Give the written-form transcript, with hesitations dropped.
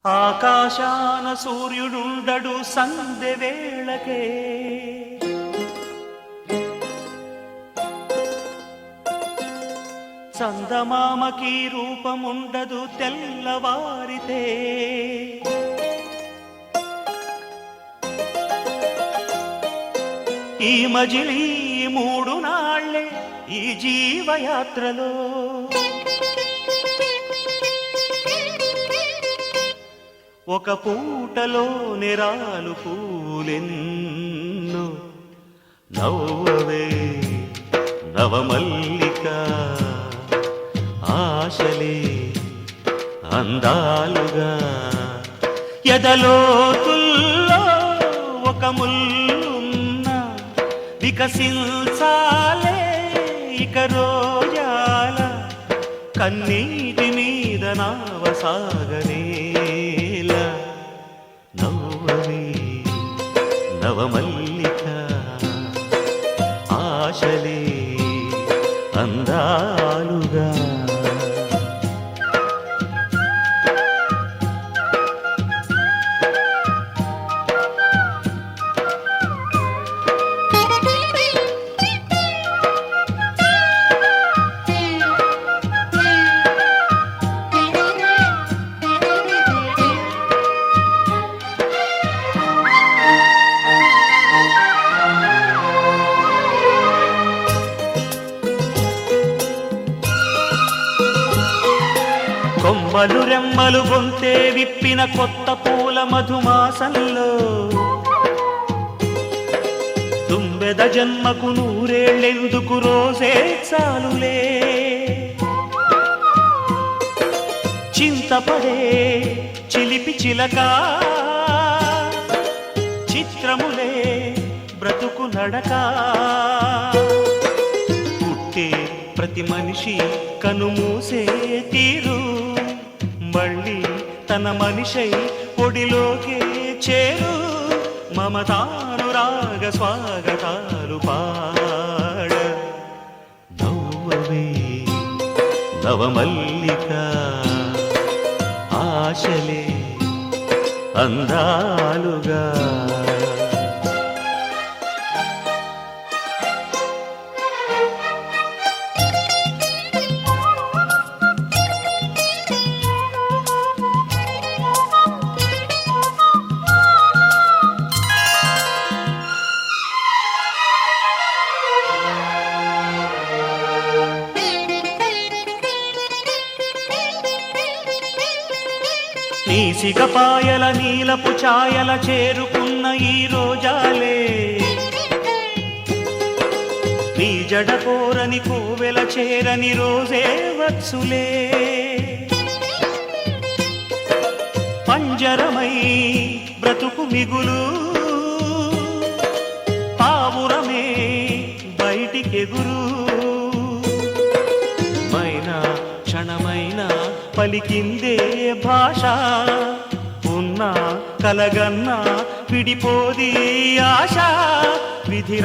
ఆకాశాన సూర్యుడుండడు సందె వేళకే చందమామకి రూపముండదు తెల్లవారితే ఈ మజిలీ మూడు నాళ్ళే ఈ జీవయాత్రలో ఒక పూటలో నిరాలు పూలెన్నో నవ్వవే నవమల్లిక ఆశలే అందాలుగా ఎదలోతుల్లో ఒక ముల్లున్న వికసించాలే ఇక రోజాల కన్నీటి మీద నావసాగనేలా నవ్వవే నవమల్లిక ఆశలే అందాలుగా కొమ్మలు రెమ్మలు గొంతే విప్పిన కొత్త పూల మధుమాసంలో తుంబెద జన్మకు నూరేళ్ళెందుకు రోజే చాలులే చింతపడే చిలిపి చిలక చిత్రములే బ్రతుకు నడక పుట్టే ప్రతి మనిషి కనుమూసే తీరు మళ్ళీ తన మనిషై ఒడిలోకే చేరు మమతానురాగ స్వాగతాలు పాడ నవ్వవే నవమల్లిక ఆశలే అందాలుగా నీ సిగపాయల నీలపు ఛాయల చేరుకున్న ఈ రోజాలే నీ జడ కోరని కోవెల చేరని రోజే వచ్చులే పంజరమై బ్రతుకు మిగులు పావురమే బయటికెగురు మైనా క్షణమైన పలికిందే భాష ఉన్నా కలగన్నా విడిపోది ఆశ విధి